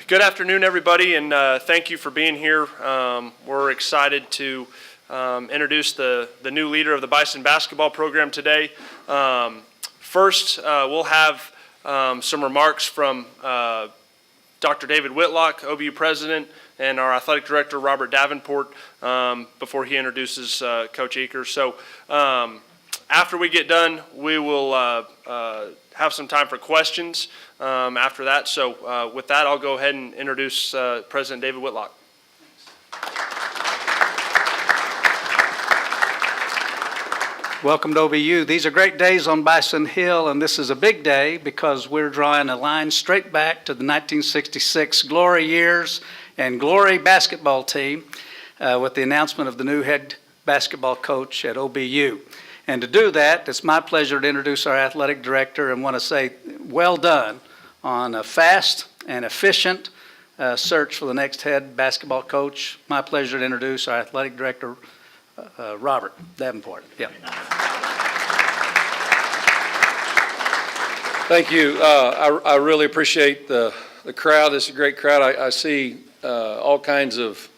Good afternoon, everybody, and thank you for being here. We're excited to introduce the new leader of the Bison basketball program today. First, we'll have some remarks from Dr. David Whitlock, OBU president, and our athletic director, Robert Davenport, before he introduces Coach Eaker. So after we get done, we will have some time for questions after that. So with that, I'll go ahead and introduce President David Whitlock. Welcome to OBU. These are great days on Bison Hill, and this is a big day because we're drawing a line straight back to the 1966 glory years and glory basketball team with the announcement of the new head basketball coach at OBU. And to do that, it's my pleasure to introduce our athletic director and want to say well done on a fast and efficient search for the next head basketball coach. My pleasure to introduce our athletic director, Robert Davenport. Yeah. Thank you. I really appreciate the crowd. This is a great crowd. I see all kinds of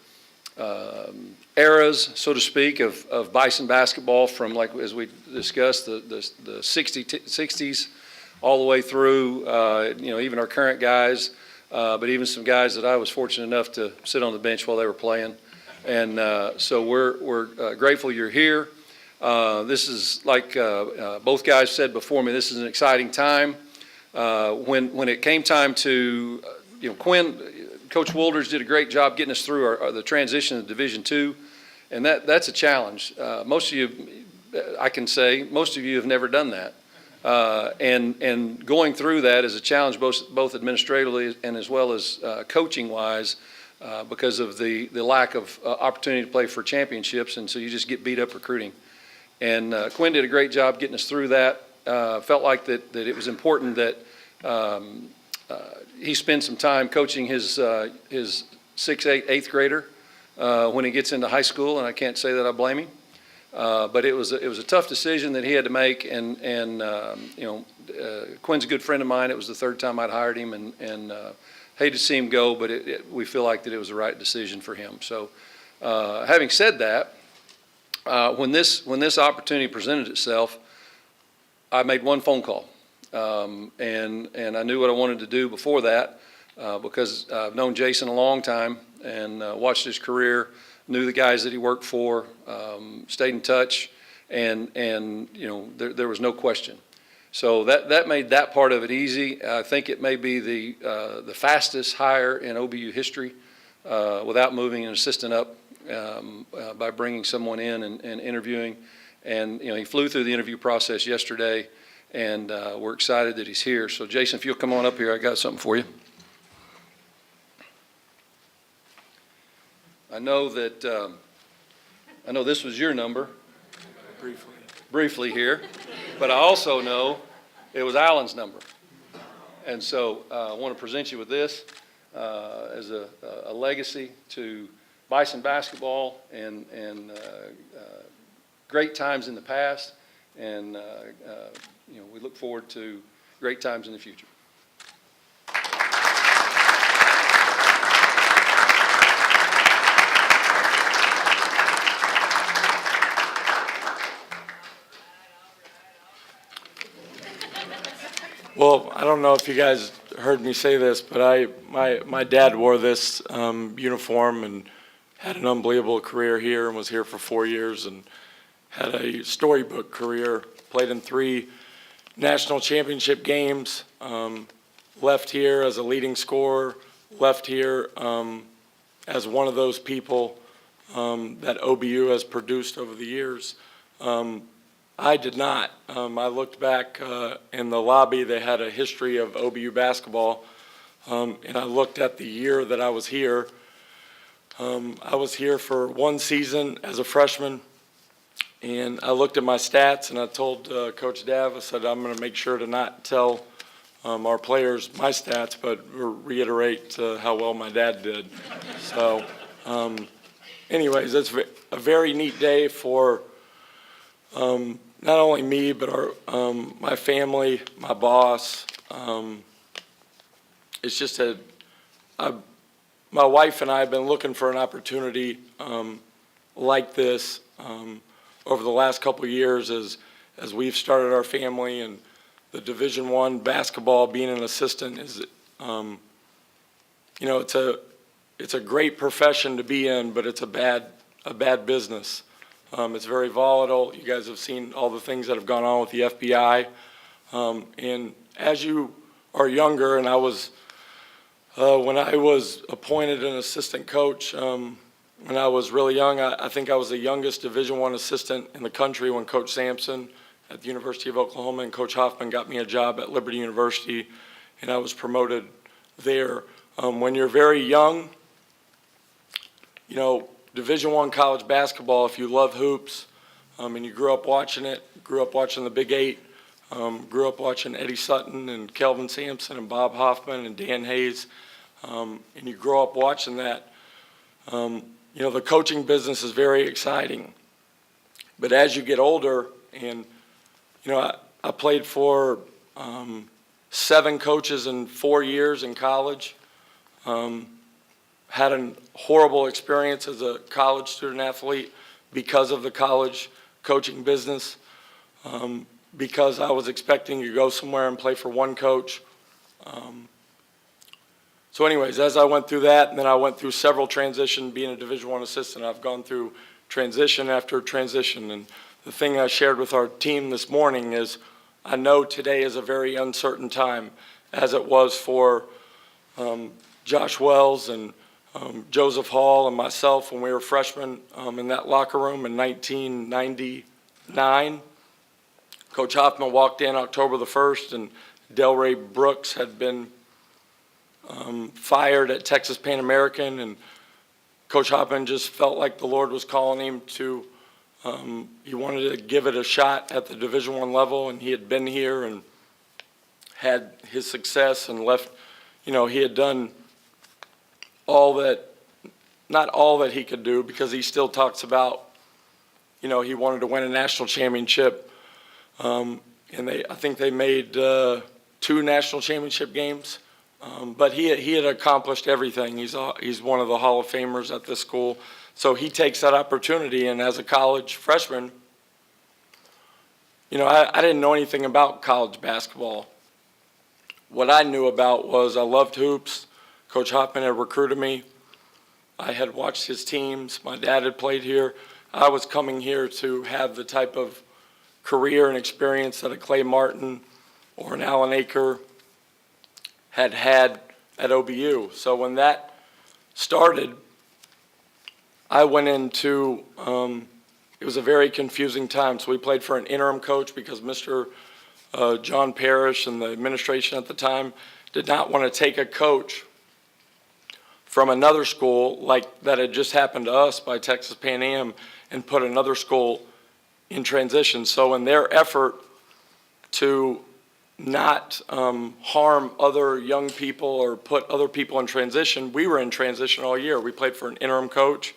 eras, so to speak, of Bison basketball from, like as we discussed, the 60s all the way through, even our current guys, but even some guys that I was fortunate enough to sit on the bench while they were playing. And so we're grateful you're here. This is like both guys said before me, this is an exciting time. When it came time to, Coach Wolders did a great job getting us through the transition to Division II, and that's a challenge. Most of you, I can say, most of you have never done that. And going through that is a challenge both administratively and as well as coaching-wise because of the lack of opportunity to play for championships, and so you just get beat up recruiting. And Quinn did a great job getting us through that. Felt like that it was important that he spend some time coaching his 6th, 8th grader when he gets into high school, and I can't say that I blame him. But it was a tough decision that he had to make, and Quinn's a good friend of mine. It was the third time I'd hired him, and hated to see him go, but we feel like that it was the right decision for him. So having said that, when this opportunity presented itself, I made one phone call, and I knew what I wanted to do before that because I've known Jason a long time and watched his career, knew the guys that he worked for, stayed in touch, and there was no question. So that made that part of it easy. I think it may be the fastest hire in OBU history without moving an assistant up by bringing someone in and interviewing. And he flew through the interview process yesterday, and we're excited that he's here. So Jason, if you'll come on up here, I got something for you. I know that I know this was your number, briefly here, but I also know it was Alan's number, and so I want to present you with this as a legacy to Bison basketball and great times in the past, and we look forward to great times in the future. Well, I don't know if you guys heard me say this, but my dad wore this uniform and had an unbelievable career here and was here for 4 years and had a storybook career, played in 3 national championship games, left here as a leading scorer, left here as one of those people that OBU has produced over the years. I did not. I looked back in the lobby. They had a history of OBU basketball, and I looked at the year that I was here. I was here for 1 season as a freshman, and I looked at my stats, and I told Coach Dav, I said, I'm going to make sure to not tell our players my stats, but reiterate how well my dad did. So anyways, it's a very neat day for not only me, but my family, my boss. It's just a my wife and I have been looking for an opportunity like this over the last couple of years as we've started our family, and the Division I basketball, being an assistant is, it's a great profession to be in, but it's a bad business. It's very volatile. You guys have seen all the things that have gone on with the FBI. And as you are younger, and when I was appointed an assistant coach, when I was really young, I think I was the youngest Division I assistant in the country when Coach Sampson at the University of Oklahoma and Coach Hoffman got me a job at Liberty University, and I was promoted there. When you're very young, Division I college basketball, if you love hoops, and you grew up watching it, grew up watching the Big Eight, grew up watching Eddie Sutton and Kelvin Sampson and Bob Hoffman and Dan Hayes, and you grow up watching that, the coaching business is very exciting. But as you get older, and I played for 7 coaches in 4 years in college, had a horrible experience as a college student athlete because of the college coaching business, because I was expecting to go somewhere and play for one coach. So anyways, as I went through that, and then I went through several transitions being a Division I assistant, I've gone through transition after transition. And the thing I shared with our team this morning is I know today is a very uncertain time, as it was for Josh Wells and Joseph Hall and myself when we were freshmen in that locker room in 1999. Coach Hoffman walked in October the 1st, and Delray Brooks had been fired at Texas Pan American, and Coach Hoffman just felt like the Lord was calling him to, he wanted to give it a shot at the Division I level, and he had been here and had his success and left, he had done not all that he could do, because he still talks about, he wanted to win a national championship. And I think they made 2 national championship games. But he had accomplished everything. He's one of the Hall of Famers at this school. So he takes that opportunity, and as a college freshman, I didn't know anything about college basketball. What I knew about was I loved hoops. Coach Hoffman had recruited me. I had watched his teams. My dad had played here. I was coming here to have the type of career and experience that a Clay Martin or an Alan Eaker had at OBU. So when that started, I went into, it was a very confusing time. So we played for an interim coach because Mr. John Parrish and the administration at the time did not want to take a coach from another school like that had just happened to us by Texas Pan Am and put another school in transition. So in their effort to not harm other young people or put other people in transition, we were in transition all year. We played for an interim coach,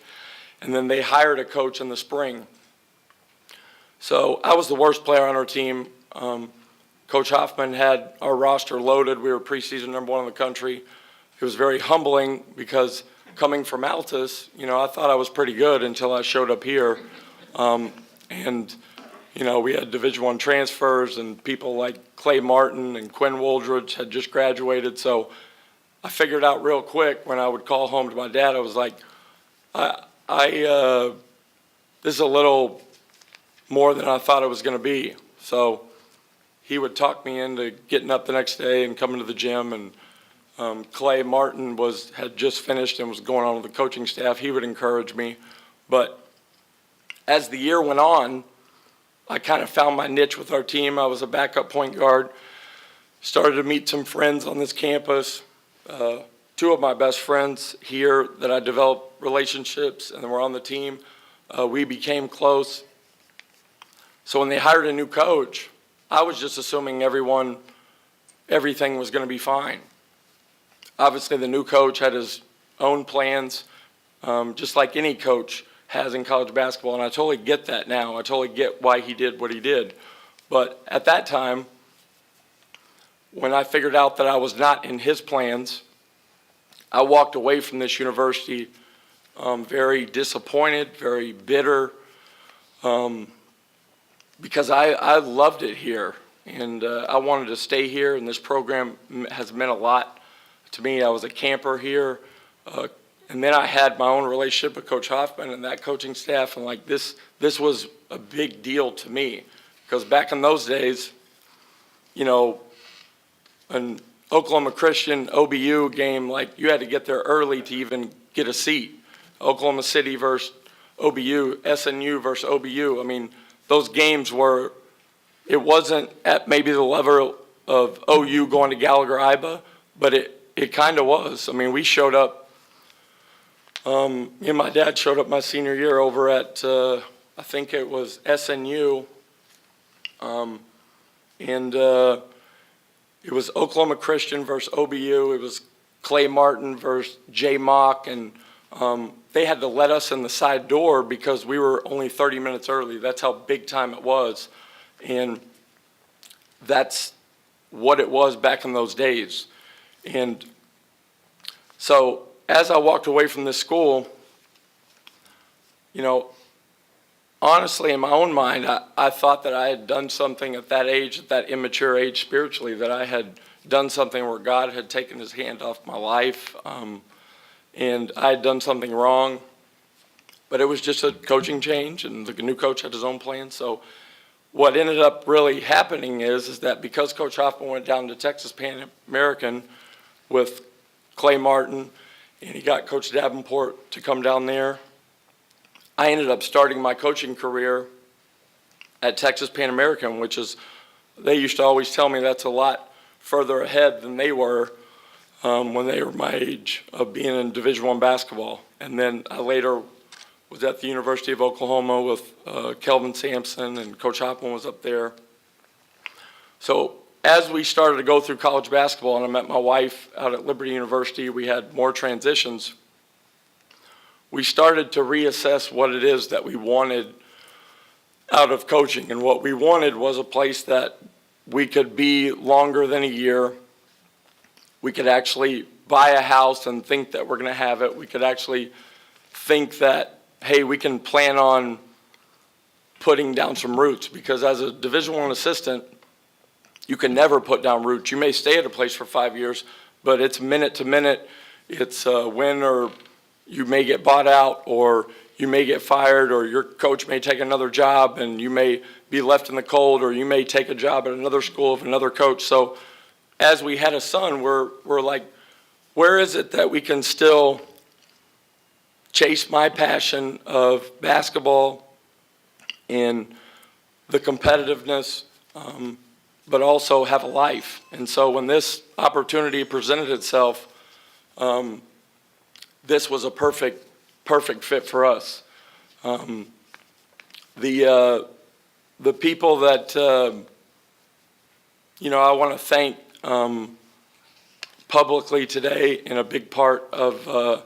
and then they hired a coach in the spring. So I was the worst player on our team. Coach Hoffman had our roster loaded. We were preseason number 1 in the country. It was very humbling because coming from Altus, I thought I was pretty good until I showed up here. We had Division I transfers, and people like Clay Martin and Quinn Wooldridge had just graduated. So I figured out real quick when I would call home to my dad, I was like, this is a little more than I thought it was going to be. So he would talk me into getting up the next day and coming to the gym, and Clay Martin had just finished and was going on with the coaching staff. He would encourage me. But as the year went on, I kind of found my niche with our team. I was a backup point guard. Started to meet some friends on this campus. 2 of my best friends here that I developed relationships and were on the team, we became close. So when they hired a new coach, I was just assuming everything was going to be fine. Obviously, the new coach had his own plans, just like any coach has in college basketball, and I totally get that now. I totally get why he did what he did. But at that time, when I figured out that I was not in his plans, I walked away from this university very disappointed, very bitter, because I loved it here, and I wanted to stay here, and this program has meant a lot to me. I was a camper here, and then I had my own relationship with Coach Hoffman and that coaching staff, and like this was a big deal to me, because back in those days, you know, an Oklahoma Christian OBU game, like you had to get there early to even get a seat. Oklahoma City versus OBU, SNU versus OBU. I mean, those games were, it wasn't at maybe the level of OU going to Gallagher-Iba, but it kind of was. I mean, we showed up, me and my dad showed up my senior year over at, I think it was SNU, and it was Oklahoma Christian versus OBU. It was Clay Martin versus Jay Mock, and they had to let us in the side door because we were only 30 minutes early. That's how big time it was. And that's what it was back in those days. And so as I walked away from this school, you know, honestly, in my own mind, I thought that I had done something at that age, at that immature age spiritually, that I had done something where God had taken his hand off my life. And I had done something wrong, but it was just a coaching change, and the new coach had his own plan. So what ended up really happening is that because Coach Hoffman went down to Texas Pan American with Clay Martin, and he got Coach Davenport to come down there, I ended up starting my coaching career at Texas Pan American, which is, they used to always tell me that's a lot further ahead than they were when they were my age of being in Division I basketball. And then I later was at the University of Oklahoma with Kelvin Sampson, and Coach Hoffman was up there. So as we started to go through college basketball, and I met my wife out at Liberty University, we had more transitions. We started to reassess what it is that we wanted out of coaching. And what we wanted was a place that we could be longer than a year. We could actually buy a house and think that we're going to have it. We could actually think that, hey, we can plan on putting down some roots, because as a Division I assistant, you can never put down roots. You may stay at a place for 5 years, but it's minute to minute. It's win, or you may get bought out, or you may get fired, or your coach may take another job and you may be left in the cold, or you may take a job at another school of another coach. So as we had a son, we're like, where is it that we can still chase my passion of basketball and the competitiveness, but also have a life? And so when this opportunity presented itself, this was a perfect fit for us. The people that, you know, I want to thank publicly today, and a big part of,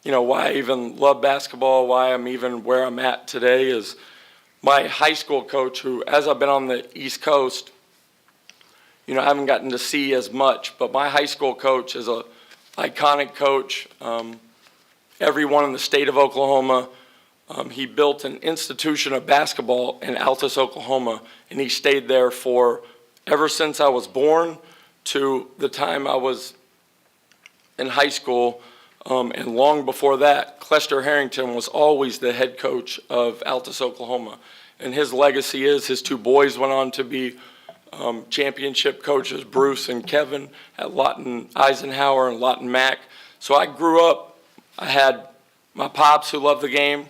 you know, why I even love basketball, why I'm even where I'm at today, is my high school coach, who, as I've been on the East Coast, you know, I haven't gotten to see as much, but my high school coach is a iconic coach. Everyone in the state of Oklahoma, he built an institution of basketball in Altus, Oklahoma, and he stayed there for ever since I was born to the time I was in high school, and long before that. Clester Harrington was always the head coach of Altus, Oklahoma, and his legacy is his two boys went on to be championship coaches, Bruce and Kevin, at Lawton Eisenhower and Lawton Mack. So I grew up, I had my pops who loved the game.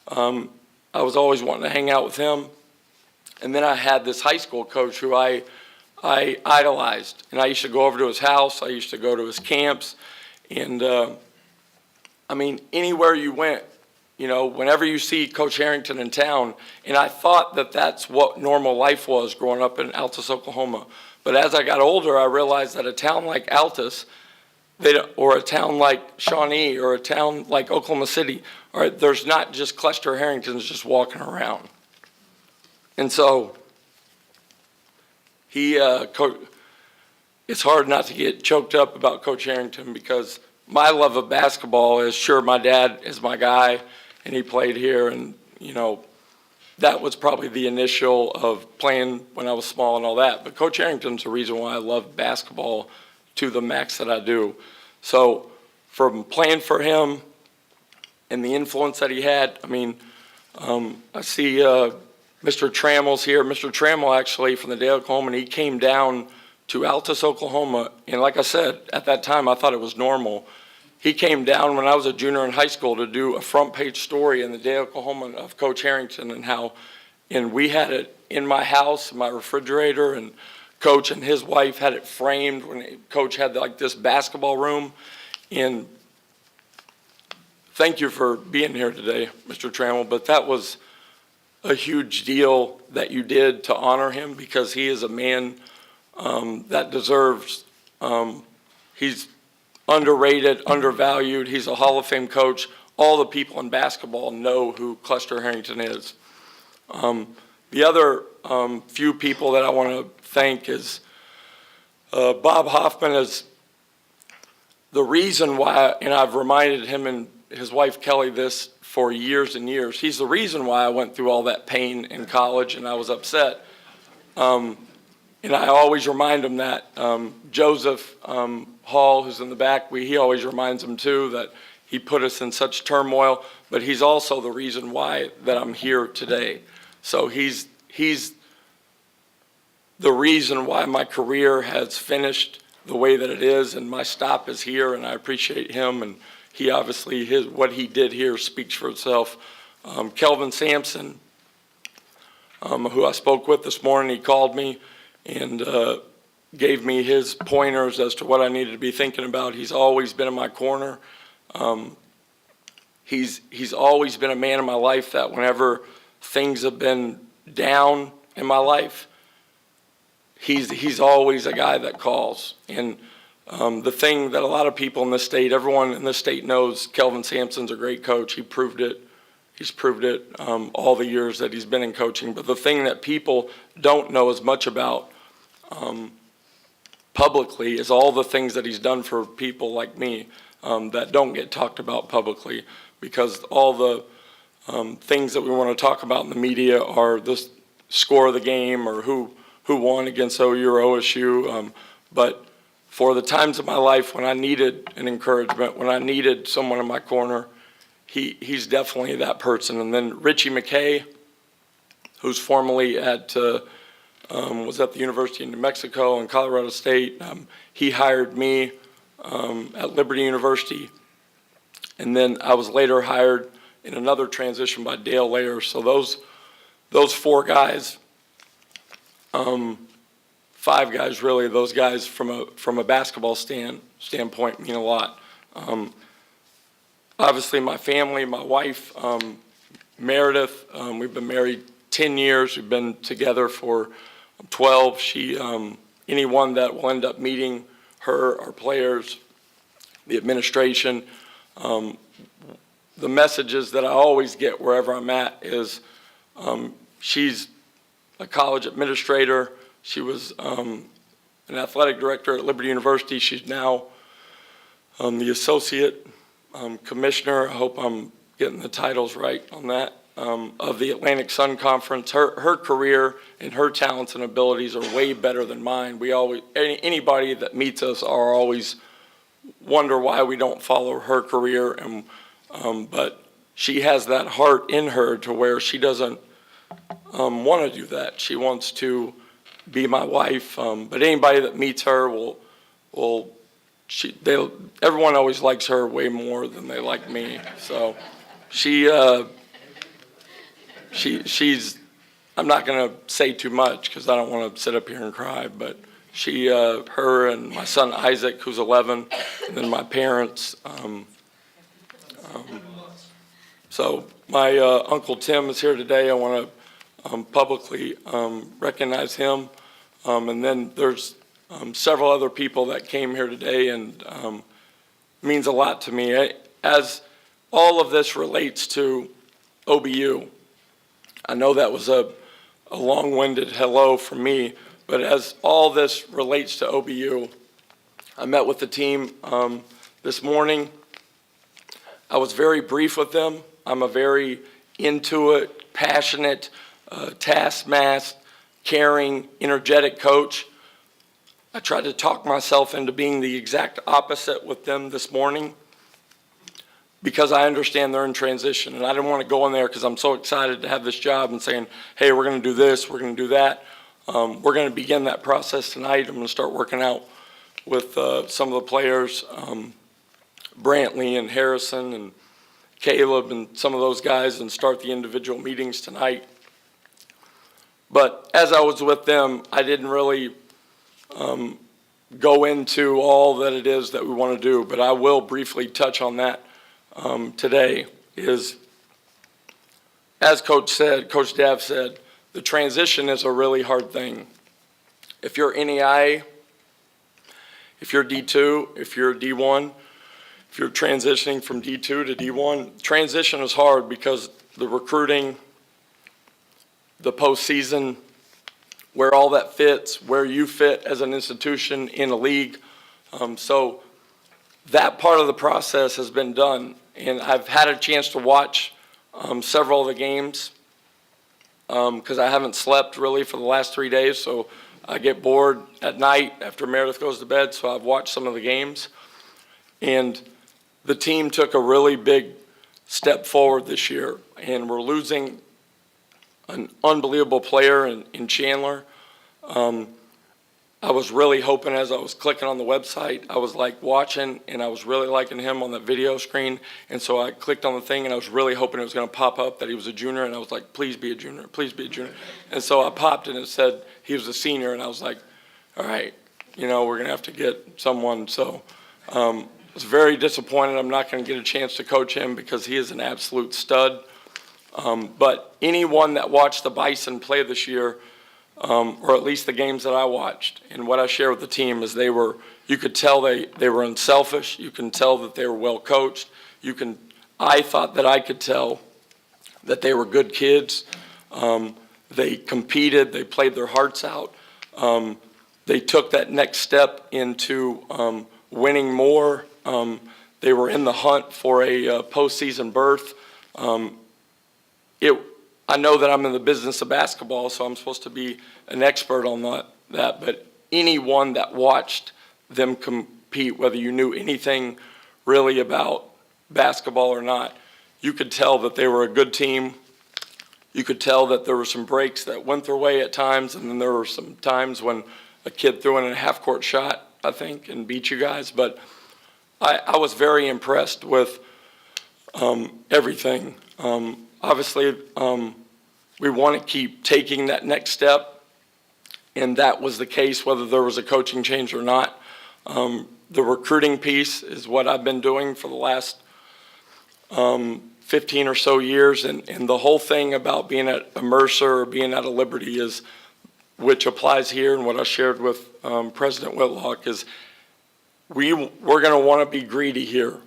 I was always wanting to hang out with him. And then I had this high school coach who I idolized. And I used to go over to his house. I used to go to his camps. And, I mean, anywhere you went, you know, whenever you see Coach Harrington in town, and I thought that that's what normal life was growing up in Altus, Oklahoma. But as I got older, I realized that a town like Altus, or a town like Shawnee, or a town like Oklahoma City, there's not just Clester Harringtons just walking around. And so he, it's hard not to get choked up about Coach Harrington because my love of basketball is, sure, my dad is my guy and he played here, and, you know, that was probably the initial of playing when I was small and all that. But Coach Harrington's the reason why I love basketball to the max that I do. So from playing for him and the influence that he had, I mean, I see Mr. Trammell's here. Mr. Trammell, actually, from the day of Oklahoma, and he came down to Altus, Oklahoma. And like I said, at that time, I thought it was normal. He came down when I was a junior in high school to do a front page story in the day of Oklahoma of Coach Harrington and how, and we had it in my house, in my refrigerator, and Coach and his wife had it framed when Coach had like this basketball room. And thank you for being here today, Mr. Trammell, but that was a huge deal that you did to honor him because he is a man that deserves, he's underrated, undervalued. He's a Hall of Fame coach. All the people in basketball know who Cluster Harrington is. The other few people that I want to thank is Bob Hoffman is the reason why, and I've reminded him and his wife Kelly this for years and years. He's the reason why I went through all that pain in college and I was upset. And I always remind him that. Joseph Hall, who's in the back, he always reminds him too that he put us in such turmoil, but he's also the reason why that I'm here today. So he's the reason why my career has finished the way that it is, and my stop is here, and I appreciate him, and he obviously, what he did here speaks for itself. Kelvin Sampson, who I spoke with this morning, he called me and gave me his pointers as to what I needed to be thinking about. He's always been in my corner. He's always been a man in my life that whenever things have been down in my life, he's always a guy that calls. And the thing that a lot of people in this state, everyone in this state knows, Kelvin Sampson's a great coach. He proved it. He's proved it all the years that he's been in coaching. But the thing that people don't know as much about publicly is all the things that he's done for people like me that don't get talked about publicly, because all the things that we want to talk about in the media are the score of the game or who won against OU or OSU. But for the times of my life when I needed an encouragement, when I needed someone in my corner, he's definitely that person. And then Richie McKay, who's formerly was at the University of New Mexico and Colorado State. He hired me at Liberty University, and then I was later hired in another transition by Dale Layer. So those four guys, five guys really, those guys from a basketball standpoint mean a lot. Obviously, my family, my wife, Meredith, we've been married 10 years. We've been together for 12. Anyone that will end up meeting her, our players, the administration, the messages that I always get wherever I'm at is she's a college administrator. She was an athletic director at Liberty University. She's now the associate commissioner. I hope I'm getting the titles right on that. Of the Atlantic Sun Conference. Her career and her talents and abilities are way better than mine. Anybody that meets us are always wonder why we don't follow her career, and but she has that heart in her to where she doesn't want to do that. She wants to be my wife, but anybody that meets her everyone always likes her way more than they like me. So she's, I'm not going to say too much because I don't want to sit up here and cry, but her and my son Isaac, who's 11, and then my parents. So my Uncle Tim is here today. I want to publicly recognize him. And then there's several other people that came here today, and means a lot to me. As all of this relates to OBU, I know that was a long-winded hello from me, but as all this relates to OBU, I met with the team this morning. I was very brief with them. I'm a very into it, passionate, task-master, caring, energetic coach. I tried to talk myself into being the exact opposite with them this morning because I understand they're in transition. And I didn't want to go in there because I'm so excited to have this job and saying, hey, we're going to do this, we're going to do that. We're going to begin that process tonight. I'm going to start working out with some of the players, Brantley and Harrison and Caleb and some of those guys, and start the individual meetings tonight. But as I was with them, I didn't really go into all that it is that we want to do, but I will briefly touch on that today. Is, as Coach Dav said, the transition is a really hard thing. If you're NEI, if you're D2, if you're D1, if you're transitioning from D2 to D1, transition is hard because the recruiting, the postseason, where all that fits, where you fit as an institution in a league. So that part of the process has been done, and I've had a chance to watch several of the games because I haven't slept really for the last 3 days, so I get bored at night after Meredith goes to bed, so I've watched some of the games. And the team took a really big step forward this year, and we're losing an unbelievable player in Chandler. I was really hoping, as I was clicking on the website, I was like watching, and I was really liking him on the video screen. And so I clicked on the thing, and I was really hoping it was going to pop up that he was a junior. And I was like, please be a junior, please be a junior. And so I popped, and it said he was a senior. And I was like, all right, we're going to have to get someone. So I was very disappointed. I'm not going to get a chance to coach him because he is an absolute stud. But anyone that watched the Bison play this year, or at least the games that I watched, and what I share with the team is you could tell they were unselfish. You can tell that they were well coached. I thought that I could tell that they were good kids. They competed. They played their hearts out. They took that next step into winning more. They were in the hunt for a postseason berth. I know that I'm in the business of basketball, so I'm supposed to be an expert on that. But anyone that watched them compete, whether you knew anything really about basketball or not, you could tell that they were a good team. You could tell that there were some breaks that went their way at times, and then there were some times when a kid threw in a half-court shot, I think, and beat you guys. But I was very impressed with everything. Obviously, we want to keep taking that next step, and that was the case whether there was a coaching change or not. The recruiting piece is what I've been doing for the last 15 or so years, and the whole thing about being at a Mercer or being at a Liberty is, which applies here, and what I shared with President Whitlock is we're going to want to be greedy here,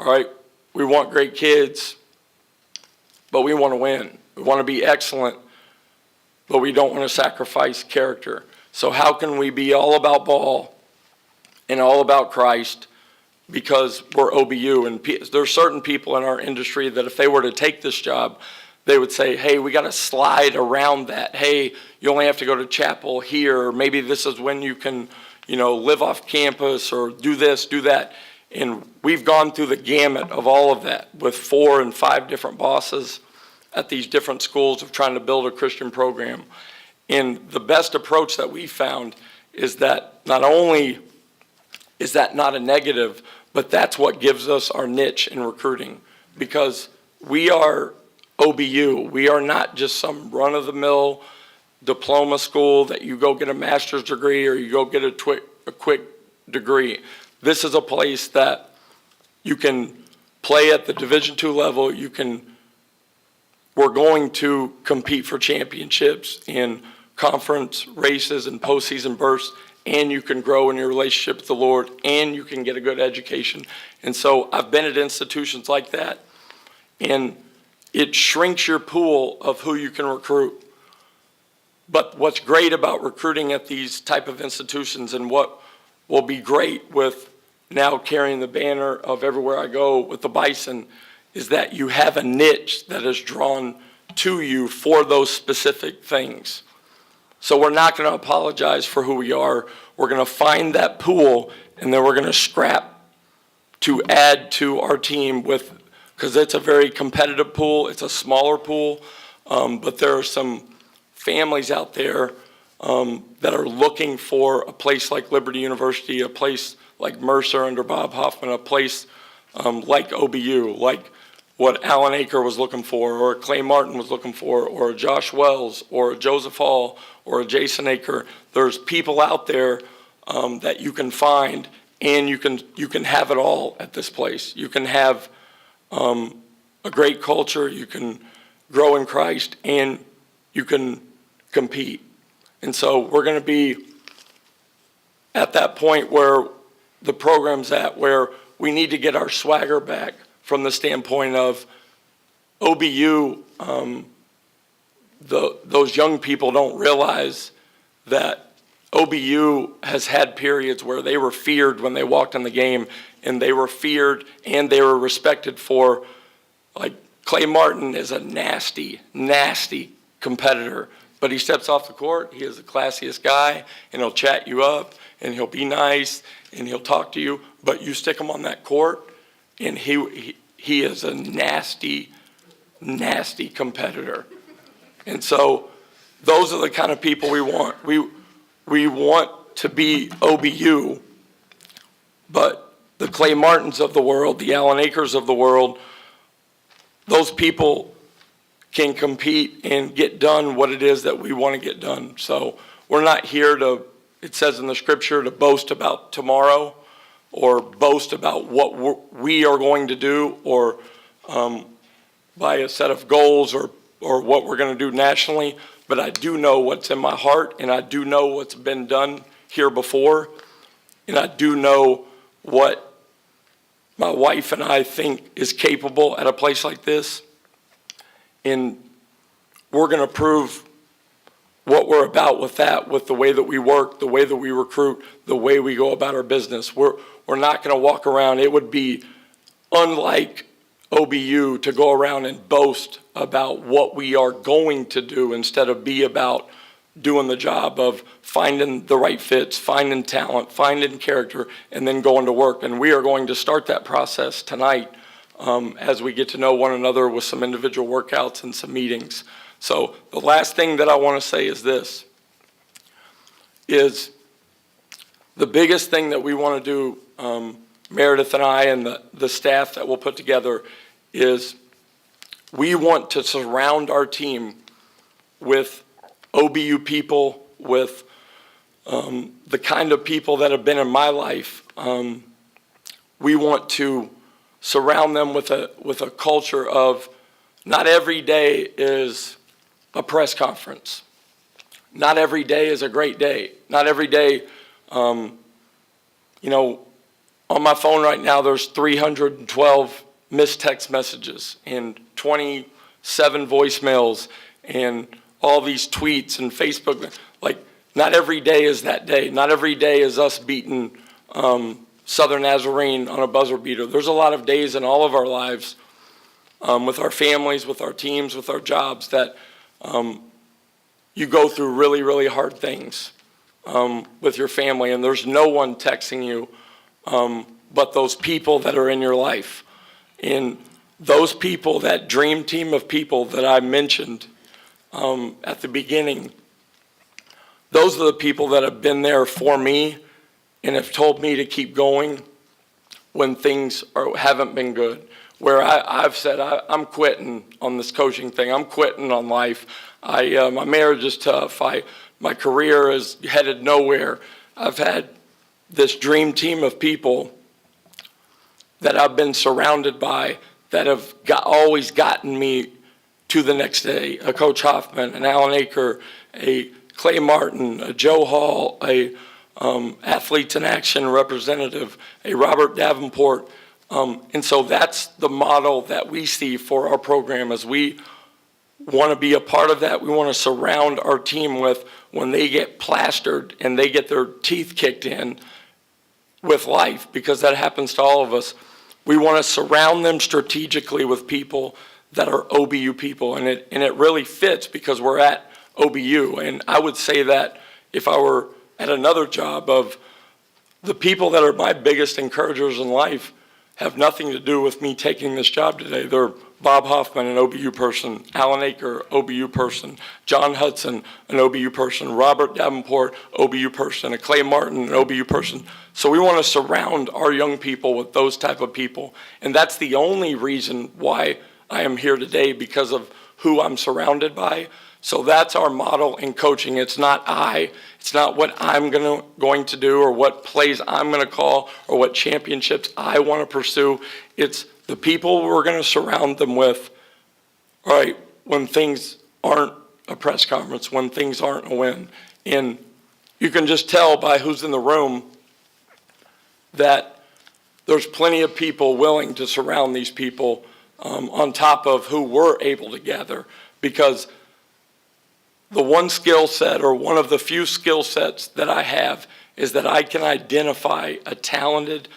all right? We want great kids, but we want to win. We want to be excellent, but we don't want to sacrifice character. So how can we be all about ball and all about Christ because we're OBU? And there's certain people in our industry that if they were to take this job, they would say, hey, we got to slide around that. Hey, you only have to go to chapel here. Or maybe this is when you can, live off campus or do this, do that. And we've gone through the gamut of all of that with 4 and 5 different bosses at these different schools of trying to build a Christian program. And the best approach that we found is that not only is that not a negative, but that's what gives us our niche in recruiting, because we are OBU. We are not just some run-of-the-mill diploma school that you go get a master's degree or you go get a quick degree. This is a place that you can play at the Division II level. We're going to compete for championships in conference races and postseason bursts, and you can grow in your relationship with the Lord, and you can get a good education. And so I've been at institutions like that, and it shrinks your pool of who you can recruit. But what's great about recruiting at these type of institutions, and what will be great with now carrying the banner of Everywhere I Go with the Bison is that you have a niche that is drawn to you for those specific things. So we're not going to apologize for who we are. We're going to find that pool, and then we're going to scrap to add to our team because it's a very competitive pool. It's a smaller pool, but there are some families out there that are looking for a place like Liberty University, a place like Mercer under Bob Hoffman, a place like OBU, like what Alan Aker was looking for, or Clay Martin was looking for, or Josh Wells, or Joseph Hall, or Jason Eaker. There's people out there that you can find, and you can have it all at this place. You can have a great culture, you can grow in Christ, and you can compete. And so we're going to be at that point where the program's at, where we need to get our swagger back from the standpoint of OBU. Those young people don't realize that OBU has had periods where they were feared when they walked in the game, and they were feared and they were respected for, like Clay Martin is a nasty, nasty competitor, but he steps off the court, he is the classiest guy, and he'll chat you up, and he'll be nice, and he'll talk to you, but you stick him on that court, and he is a nasty, nasty competitor. And so those are the kind of people we want. We want to be OBU, but the Clay Martins of the world, the Alan Akers of the world, those people can compete and get done what it is that we want to get done. So we're not here to, it says in the scripture, to boast about tomorrow or boast about what we are going to do, or by a set of goals or what we're going to do nationally. But I do know what's in my heart, and I do know what's been done here before, and I do know what my wife and I think is capable at a place like this. And we're going to prove what we're about with that, with the way that we work, the way that we recruit, the way we go about our business. We're not going to walk around. It would be unlike OBU to go around and boast about what we are going to do instead of be about doing the job of finding the right fits, finding talent, finding character, and then going to work. And we are going to start that process tonight as we get to know one another with some individual workouts and some meetings. So the last thing that I want to say is this, is the biggest thing that we want to do, Meredith and I and the staff that we'll put together, is we want to surround our team with OBU people, with the kind of people that have been in my life. We want to surround them with a culture of not every day is a press conference. Not every day is a great day. Not every day, on my phone right now, there's 312 missed text messages and 27 voicemails and all these tweets and Facebook. Like, not every day is that day. Not every day is us beating Southern Nazarene on a buzzer beater. There's a lot of days in all of our lives with our families, with our teams, with our jobs that you go through really, really hard things with your family, and there's no one texting you but those people that are in your life. And those people, that dream team of people that I mentioned at the beginning, those are the people that have been there for me and have told me to keep going when things haven't been good. Where I've said, I'm quitting on this coaching thing. I'm quitting on life. My marriage is tough. My career is headed nowhere. I've had this dream team of people that I've been surrounded by that have always gotten me to the next day. A Coach Hoffman, an Alan Aker, a Clay Martin, a Joe Hall, a Athletes in Action representative, a Robert Davenport. And so that's the model that we see for our program, as we want to be a part of that. We want to surround our team with, when they get plastered and they get their teeth kicked in, with life, because that happens to all of us. We want to surround them strategically with people that are OBU people, and it really fits because we're at OBU. And I would say that if I were at another job, of the people that are my biggest encouragers in life have nothing to do with me taking this job today. They're Bob Hoffman, an OBU person, Alan Aker, OBU person, John Hudson, an OBU person, Robert Davenport, OBU person, and Clay Martin, an OBU person. So we want to surround our young people with those type of people. And that's the only reason why I am here today, because of who I'm surrounded by. So that's our model in coaching. It's not what I'm going to do, or what plays I'm going to call, or what championships I want to pursue. It's the people we're going to surround them with, all right, when things aren't a press conference, when things aren't a win. And you can just tell by who's in the room that there's plenty of people willing to surround these people on top of who we're able to gather, because the one skill set, or one of the few skill sets that I have, is that I can identify a talented,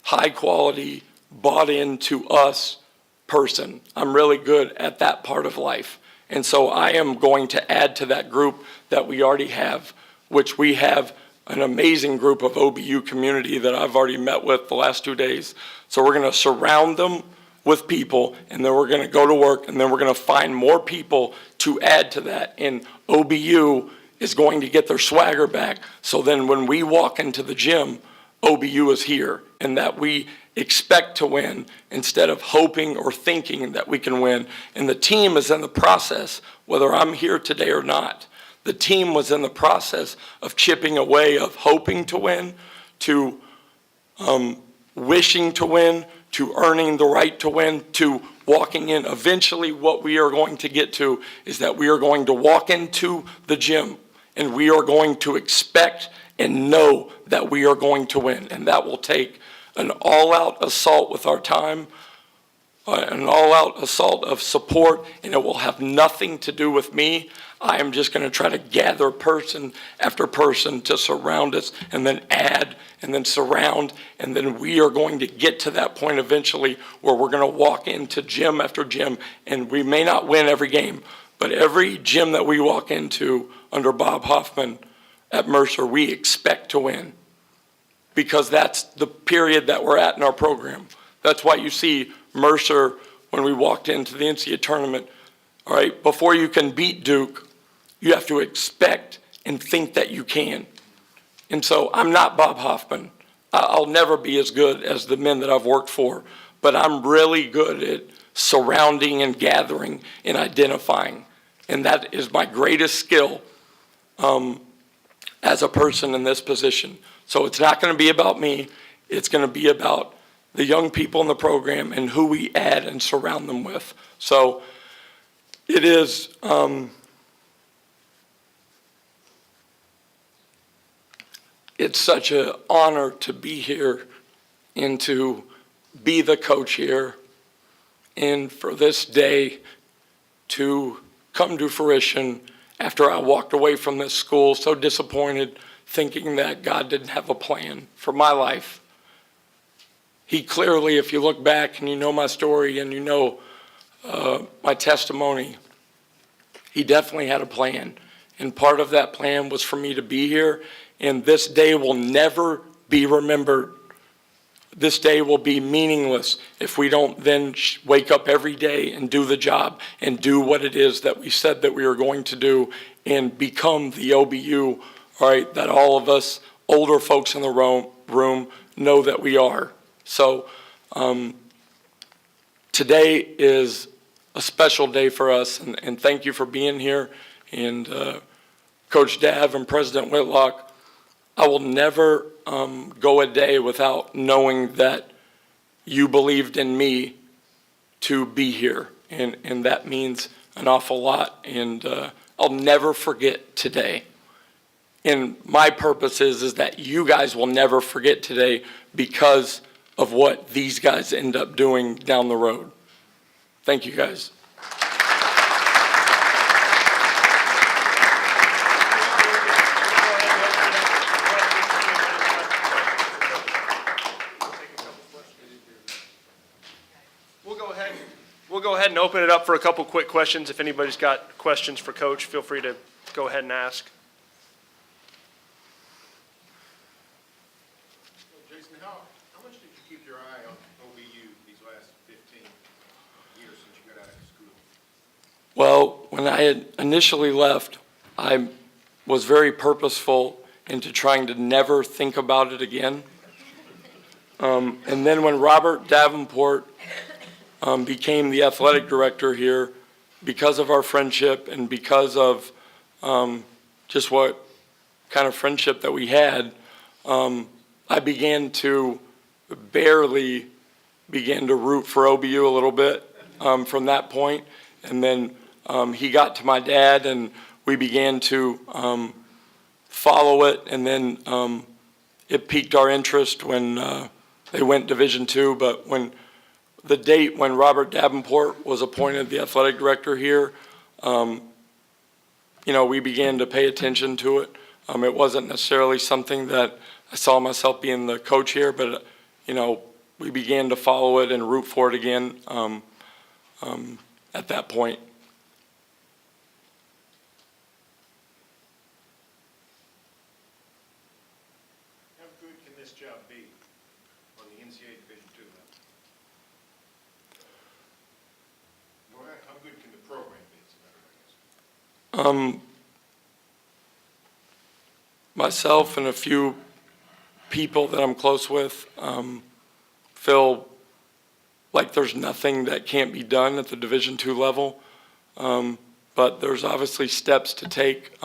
high quality, bought into us person. I'm really good at that part of life. And so I am going to add to that group that we already have, which we have an amazing group of OBU community that I've already met with the last 2 days. So we're going to surround them with people, and then we're going to go to work, and then we're going to find more people to add to that. And OBU is going to get their swagger back. So then when we walk into the gym, OBU is here, and that we expect to win instead of hoping or thinking that we can win. And the team is in the process, whether I'm here today or not. The team was in the process of chipping away, of hoping to win, to wishing to win, to earning the right to win, to walking in. Eventually, what we are going to get to is that we are going to walk into the gym, and we are going to expect and know that we are going to win. And that will take an all-out assault with our time, an all-out assault of support, and it will have nothing to do with me. I am just going to try to gather person after person to surround us, and then add, and then surround, and then we are going to get to that point eventually where we're going to walk into gym after gym, and we may not win every game, but every gym that we walk into under Bob Hoffman at Mercer, we expect to win, because that's the period that we're at in our program. That's why you see Mercer, when we walked into the NCAA tournament, all right, before you can beat Duke, you have to expect and think that you can. And so I'm not Bob Hoffman. I'll never be as good as the men that I've worked for, but I'm really good at surrounding and gathering and identifying. And that is my greatest skill as a person in this position. So it's not going to be about me. It's going to be about the young people in the program and who we add and surround them with. So it is it's such an honor to be here and to be the coach here, and for this day to come to fruition after I walked away from this school so disappointed, thinking that God didn't have a plan for my life. He clearly, if you look back and you know my story and you know my testimony, he definitely had a plan. And part of that plan was for me to be here. And this day will never be remembered. This day will be meaningless if we don't then wake up every day and do the job and do what it is that we said that we were going to do and become the OBU, all right, that all of us older folks in the room know that we are. So today is a special day for us, and thank you for being here. And Coach Dav and President Whitlock, I will never go a day without knowing that you believed in me to be here, and that means an awful lot, and I'll never forget today. And my purpose is that you guys will never forget today because of what these guys end up doing down the road. Thank you, guys. We'll go ahead and open it up for a couple quick questions. If anybody's got questions for Coach, feel free to go ahead and ask. Jason, how much did you keep your eye on OBU these last 15 years since you got out of school? Well, when I had initially left, I was very purposeful into trying to never think about it again. And then when Robert Davenport became the athletic director here, because of our friendship and because of just what kind of friendship that we had, I began to barely begin to root for OBU a little bit from that point. And then he got to my dad and we began to follow it. And then it piqued our interest when they went Division II. But when the date when Robert Davenport was appointed the athletic director here, we began to pay attention to it. It wasn't necessarily something that I saw myself being the coach here, but, we began to follow it and root for it again at that point. How good can this job be on the NCAA Division II level? How good can the program be, is a better way to ask it. Myself and a few people that I'm close with feel like there's nothing that can't be done at the Division II level, but there's obviously steps to take,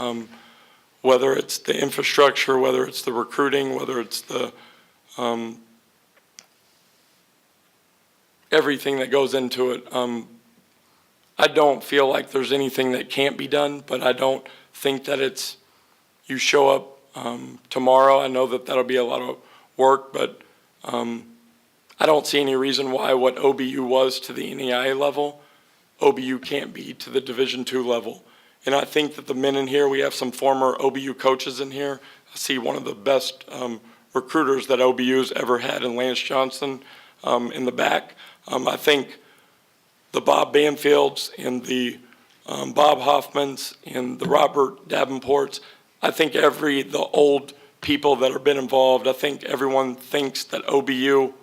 whether it's the infrastructure, whether it's the recruiting, whether it's the everything that goes into it. I don't feel like there's anything that can't be done, but I don't think that it's you show up tomorrow. I know that that'll be a lot of work, but I don't see any reason why what OBU was to the NEIA level, OBU can't be to the Division II level. And I think that the men in here, we have some former OBU coaches in here. I see one of the best recruiters that OBU's ever had in Lance Johnson in the back. I think the Bob Banfields and the Bob Hoffmans and the Robert Davenports, I think the old people that have been involved, I think everyone thinks that OBU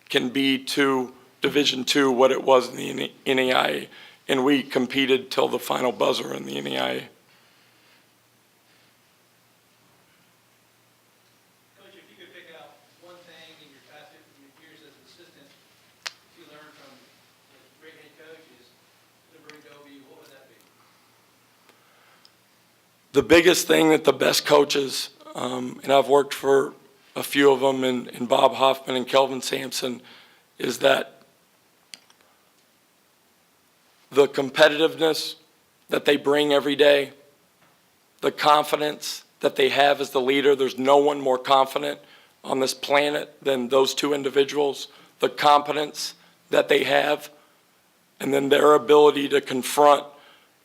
can be to Division II what it was in the NEIA, and we competed till the final buzzer in the NEIA. Coach, if you could pick out one thing in your past years as an assistant you learned from the great head coaches to bring to OBU, what would that be? The biggest thing that the best coaches, and I've worked for a few of them, and Bob Hoffman and Kelvin Sampson, is that the competitiveness that they bring every day, the confidence that they have as the leader. There's no one more confident on this planet than those two individuals. The competence that they have, and then their ability to confront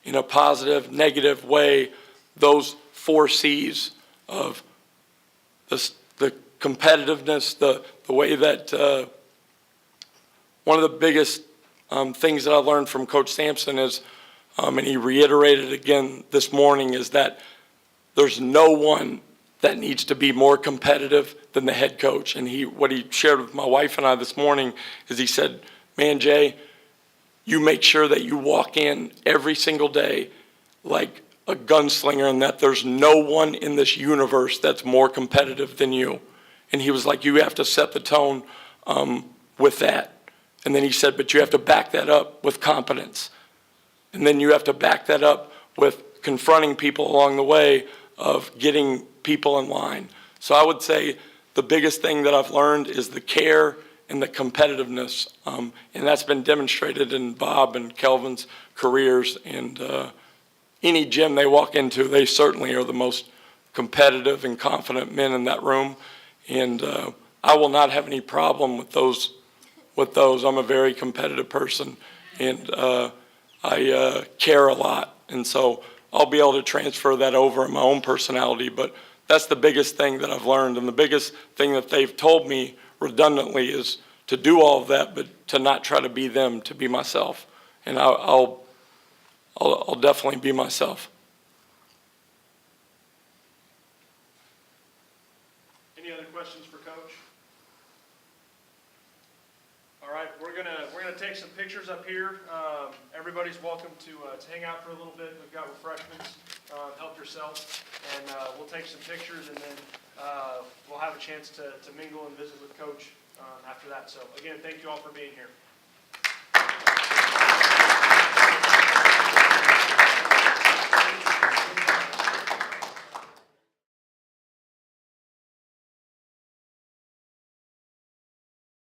in a positive, negative way those 4 C's of the competitiveness, the way that one of the biggest things that I learned from Coach Sampson is, and he reiterated again this morning, is that there's no one that needs to be more competitive than the head coach. And what he shared with my wife and I this morning is he said, man, Jay, you make sure that you walk in every single day like a gunslinger and that there's no one in this universe that's more competitive than you. And he was like, you have to set the tone with that. And then he said, but you have to back that up with competence. And then you have to back that up with confronting people along the way of getting people in line. So I would say the biggest thing that I've learned is the care and the competitiveness. And that's been demonstrated in Bob and Kelvin's careers. And any gym they walk into, they certainly are the most competitive and confident men in that room. And I will not have any problem with those. I'm a very competitive person, and I care a lot. And so I'll be able to transfer that over in my own personality. But that's the biggest thing that I've learned. And the biggest thing that they've told me redundantly is to do all of that, but to not try to be them, to be myself. and I'll definitely be myself. Any other questions for Coach? All right, we're gonna take some pictures up here. Everybody's welcome to hang out for a little bit. We've got refreshments. Help yourself, and we'll take some pictures, and then we'll have a chance to mingle and visit with Coach after that. So again, thank you all for being here.